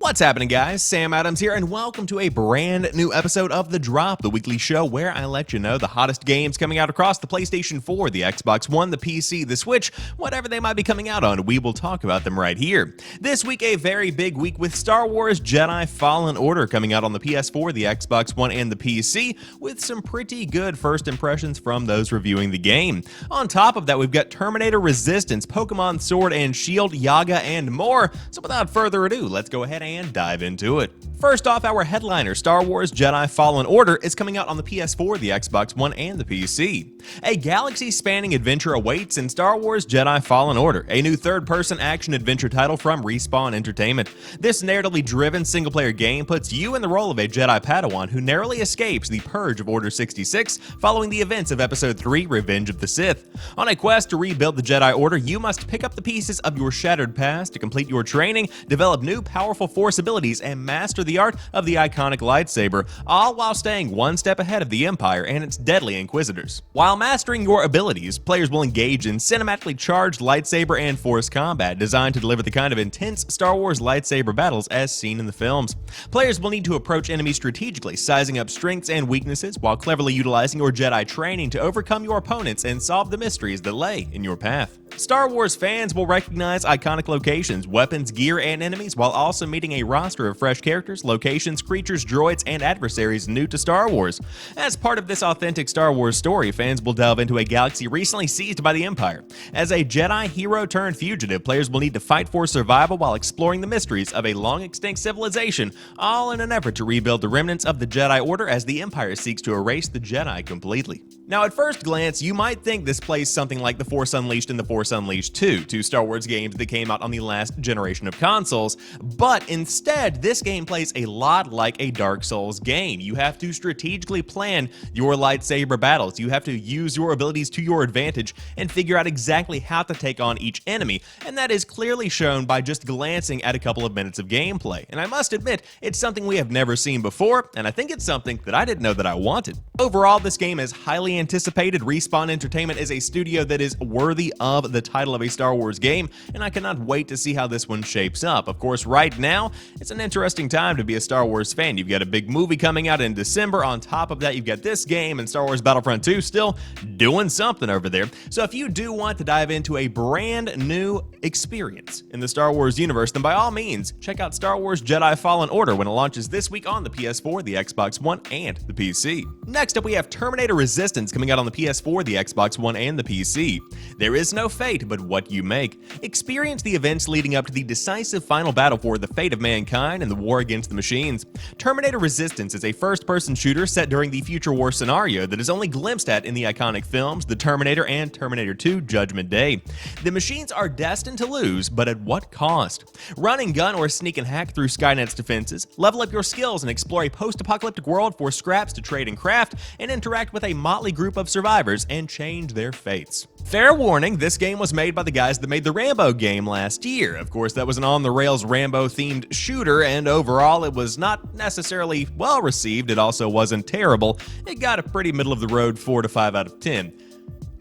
What's happening, guys? Sam Adams here, and welcome to a brand new episode of The Drop, the weekly show where I let you know the hottest games coming out across the PlayStation 4, the Xbox One, the PC, the Switch, whatever they might be coming out on, we will talk about them right here. This week, a very big week with Star Wars Jedi Fallen Order coming out on the PS4, the Xbox One, and the PC, with some pretty good first impressions from those reviewing the game. On top of that, we've got Terminator Resistance, Pokemon Sword and Shield, YAGA, and more. So without further ado, let's go ahead and dive into it. First off, our headliner, Star Wars Jedi Fallen Order, is coming out on the PS4, the Xbox One, and the PC. A galaxy-spanning adventure awaits in Star Wars Jedi Fallen Order, a new third-person action-adventure title from Respawn Entertainment. This narratively driven single-player game puts you in the role of a Jedi Padawan who narrowly escapes the purge of Order 66 following the events of Episode 3, Revenge of the Sith. On a quest to rebuild the Jedi Order, you must pick up the pieces of your shattered past to complete your training, develop new powerful Force abilities, and master the art of the iconic lightsaber, all while staying one step ahead of the Empire and its deadly Inquisitors. While mastering your abilities, players will engage in cinematically charged lightsaber and Force combat designed to deliver the kind of intense Star Wars lightsaber battles as seen in the films. Players will need to approach enemies strategically, sizing up strengths and weaknesses while cleverly utilizing your Jedi training to overcome your opponents and solve the mysteries that lay in your path. Star Wars fans will recognize iconic locations, weapons, gear, and enemies while also meeting a roster of fresh characters, locations, creatures, droids, and adversaries new to Star Wars. As part of this authentic Star Wars story, fans will delve into a galaxy recently seized by the Empire. As a Jedi hero-turned-fugitive, players will need to fight for survival while exploring the mysteries of a long-extinct civilization, all in an effort to rebuild the remnants of the Jedi Order as the Empire seeks to erase the Jedi completely. Now, at first glance, you might think this plays something like The Force Unleashed and The Force Unleashed 2, two Star Wars games that came out on the last generation of consoles, but instead, this game plays a lot like a Dark Souls game. You have to strategically plan your lightsaber battles, you have to use your abilities to your advantage, and figure out exactly how to take on each enemy, and that is clearly shown by just glancing at a couple of minutes of gameplay. And I must admit, it's something we have never seen before, and I think it's something that I didn't know that I wanted. Overall, this game is highly anticipated. Respawn Entertainment is a studio that is worthy of the title of a Star Wars game, and I cannot wait to see how this one shapes up. Of course, right now, it's an interesting time to be a Star Wars fan. You've got a big movie coming out in December. On top of that, you've got this game and Star Wars Battlefront 2 still doing something over there. So if you do want to dive into a brand new experience in the Star Wars universe, then by all means, check out Star Wars Jedi Fallen Order when it launches this week on the PS4, the Xbox One, and the PC. Next up, we have Terminator Resistance coming out on the PS4, the Xbox One, and the PC. There is no fate but what you make. Experience the events leading up to the decisive final battle for the fate of mankind and the war against the machines. Terminator Resistance is a first-person shooter set during the future war scenario that is only glimpsed at in the iconic films The Terminator and Terminator 2 Judgment Day. The machines are destined to lose, but at what cost? Run and gun or sneak and hack through Skynet's defenses, level up your skills and explore a post-apocalyptic world for scraps to trade and craft, and interact with a motley group of survivors and change their fates. Fair warning, this game was made by the guys that made the Rambo game last year. Of course, that was an on-the-rails Rambo-themed shooter, and overall, it was not necessarily well-received. It also wasn't terrible. It got a pretty middle-of-the-road 4 to 5 out of 10.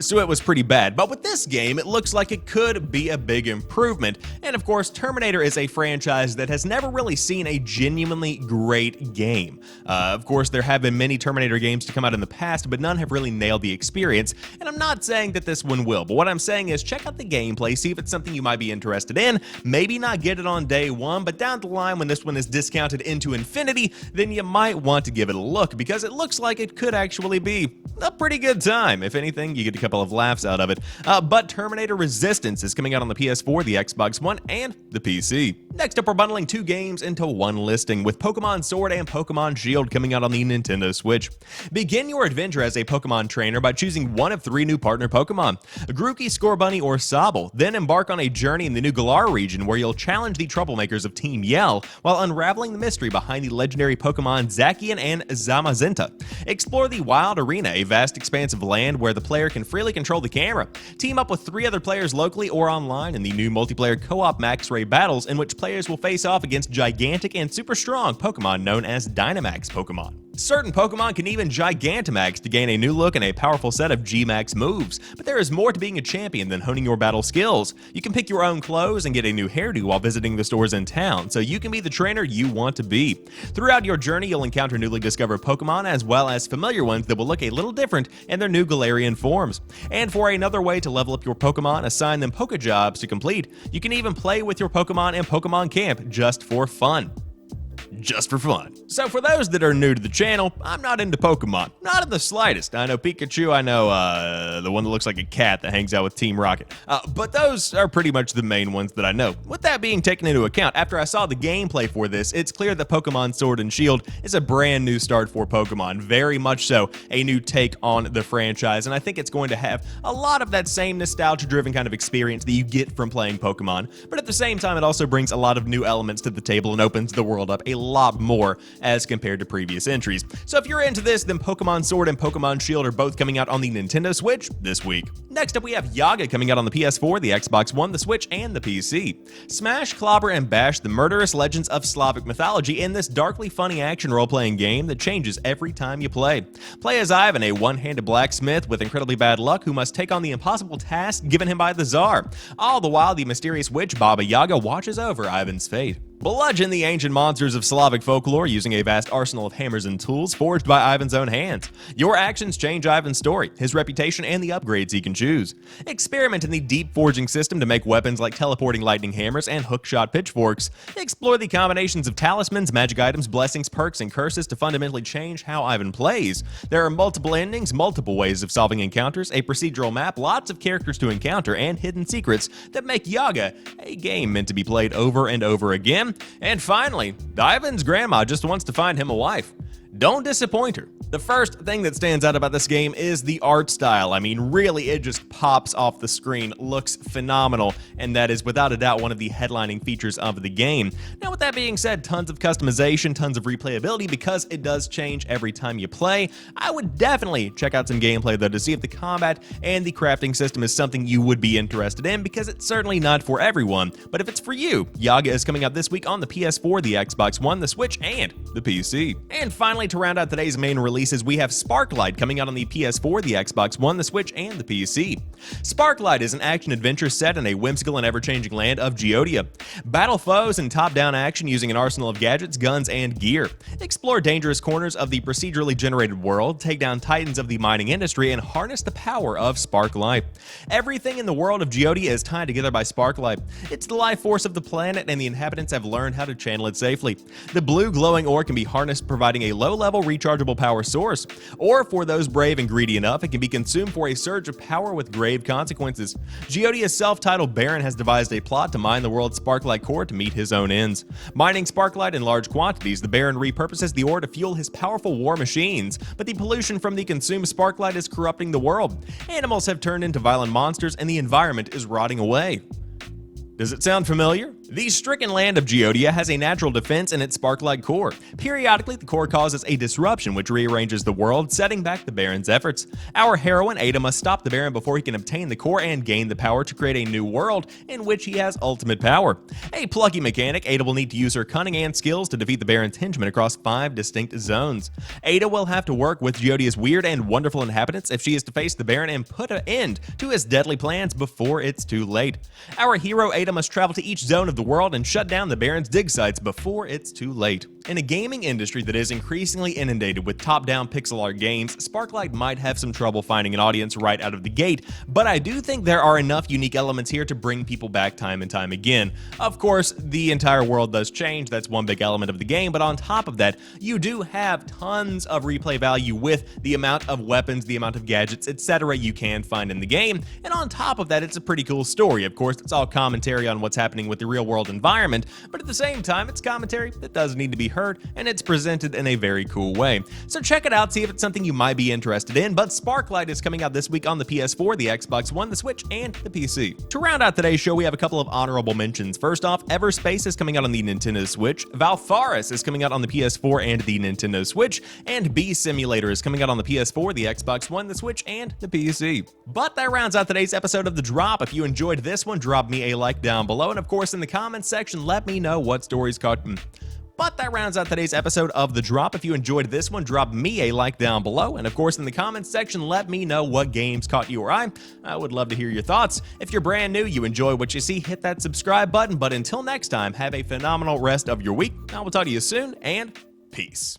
So it was pretty bad. But with this game, it looks like it could be a big improvement. And of course, Terminator is a franchise that has never really seen a genuinely great game. Of course, there have been many Terminator games to come out in the past, but none have really nailed the experience. And I'm not saying that this one will, but what I'm saying is check out the gameplay, see if it's something you might be interested in. Maybe not get it on day one, but down the line when this one is discounted into infinity, then you might want to give it a look, because it looks like it could actually be a pretty good time. If anything, you get a couple of laughs out of it. But Terminator Resistance is coming out on the PS4, the Xbox One, and the PC. Next up, we're bundling two games into one listing, with Pokemon Sword and Pokemon Shield coming out on the Nintendo Switch. Begin your adventure as a Pokemon trainer by choosing one of three new partner Pokemon, Grookey, Scorbunny, or Sobble. Then embark on a journey in the New Galar region where you'll challenge the troublemakers of Team Yell while unraveling the mystery behind the legendary Pokemon Zacian and Zamazenta. Explore the Wild Arena, a vast expanse of land where the player can freely control the camera. Team up with 3 other players locally or online in the new multiplayer co-op Max Ray battles, in which players will face off against gigantic and super strong Pokemon known as Dynamax Pokemon. Certain Pokemon can even Gigantamax to gain a new look and a powerful set of G-Max moves, but there is more to being a champion than honing your battle skills. You can pick your own clothes and get a new hairdo while visiting the stores in town, so you can be the trainer you want to be. Throughout your journey, you'll encounter newly discovered Pokemon as well as familiar ones that will look a little different in their new Galarian forms. And for another way to level up your Pokemon, assign them Pokejobs to complete. You can even play with your Pokemon in Pokemon Camp just for fun. Just for fun. So for those that are new to the channel, I'm not into Pokemon. Not in the slightest. I know Pikachu, I know the one that looks like a cat that hangs out with Team Rocket. But those are pretty much the main ones that I know. With that being taken into account, after I saw the gameplay for this, it's clear that Pokemon Sword and Shield is a brand new start for Pokemon. Very much so a new take on the franchise, and I think it's going to have a lot of that same nostalgia-driven kind of experience that you get from playing Pokemon. But at the same time, it also brings a lot of new elements to the table and opens the world up a lot more as compared to previous entries. So if you're into this, then Pokemon Sword and Pokemon Shield are both coming out on the Nintendo Switch this week. Next up, we have YAGA coming out on the PS4, the Xbox One, the Switch, and the PC. Smash, clobber, and bash the murderous legends of Slavic mythology in this darkly funny action role-playing game that changes every time you play. Play as Ivan, a one-handed blacksmith with incredibly bad luck who must take on the impossible task given him by the Tsar. All the while, the mysterious witch Baba Yaga watches over Ivan's fate. Bludgeon the ancient monsters of Slavic folklore using a vast arsenal of hammers and tools forged by Ivan's own hands. Your actions change Ivan's story, his reputation, and the upgrades he can choose. Experiment in the deep forging system to make weapons like teleporting lightning hammers and hookshot pitchforks. Explore the combinations of talismans, magic items, blessings, perks, and curses to fundamentally change how Ivan plays. There are multiple endings, multiple ways of solving encounters, a procedural map, lots of characters to encounter, and hidden secrets that make YAGA a game meant to be played over and over again. And finally, Ivan's grandma just wants to find him a wife. Don't disappoint her. The first thing that stands out about this game is the art style. I mean, really, it just pops off the screen, looks phenomenal, and that is without a doubt one of the headlining features of the game. Now, with that being said, tons of customization, tons of replayability because it does change every time you play. I would definitely check out some gameplay though to see if the combat and the crafting system is something you would be interested in because it's certainly not for everyone. But if it's for you, YAGA is coming out this week on the PS4, the Xbox One, the Switch, and the PC. And finally, to round out today's main releases, we have SPARKLITE coming out on the PS4, the Xbox One, the Switch, and the PC. SPARKLITE is an action-adventure set in a whimsical and ever-changing land of Geodia. Battle foes in top-down action using an arsenal of gadgets, guns, and gear. Explore dangerous corners of the procedurally generated world, take down titans of the mining industry, and harness the power of SPARKLITE. Everything in the world of Geodia is tied together by SPARKLITE. It's the life force of the planet, and the inhabitants have learned how to channel it safely. The blue glowing ore can be harnessed, providing a low-level rechargeable power source. Or for those brave and greedy enough, it can be consumed for a surge of power with grave consequences. Geodia's self-titled Baron has devised a plot to mine the world's Sparklite core to meet his own ends. Mining Sparklite in large quantities, the Baron repurposes the ore to fuel his powerful war machines, but the pollution from the consumed Sparklite is corrupting the world. Animals have turned into violent monsters and the environment is rotting away. Does it sound familiar? The stricken land of Geodia has a natural defense in its Sparklite core. Periodically, the core causes a disruption which rearranges the world, setting back the Baron's efforts. Our heroine, Ada, must stop the Baron before he can obtain the core and gain the power to create a new world in which he has ultimate power. A plucky mechanic, Ada will need to use her cunning and skills to defeat the Baron's henchmen across 5 distinct zones. Ada will have to work with Geodia's weird and wonderful inhabitants if she is to face the Baron and put an end to his deadly plans before it's too late. Our hero, Ada, must travel to each zone of the world and shut down the Baron's dig sites before it's too late. In a gaming industry that is increasingly inundated with top-down pixel art games, Sparklite might have some trouble finding an audience right out of the gate, but I do think there are enough unique elements here to bring people back time and time again. Of course, the entire world does change, that's one big element of the game, but on top of that, you do have tons of replay value with the amount of weapons, the amount of gadgets, etc. you can find in the game, and on top of that, it's a pretty cool story. Of course, it's all commentary on what's happening with the real-world environment, but at the same time, it's commentary that does need to be heard, and it's presented in a very cool way. So check it out, see if it's something you might be interested in, but Sparklite is coming out this week on the PS4, the Xbox One, the Switch, and the PC. To round out today's show, we have a couple of honorable mentions. First off, Everspace is coming out on the Nintendo Switch, Valfaris is coming out on the PS4 and the Nintendo Switch, and Bee Simulator is coming out on the PS4, the Xbox One, the Switch, and the PC. But that rounds out today's episode of The Drop. If you enjoyed this one, drop me a like down below, and of course in the comments section, let me know what stories caught But that rounds out today's episode of The Drop. If you enjoyed this one, drop me a like down below. And of course, in the comments section, let me know what games caught your eye. I would love to hear your thoughts. If you're brand new, you enjoy what you see, hit that subscribe button. But until next time, have a phenomenal rest of your week. I will talk to you soon, and peace.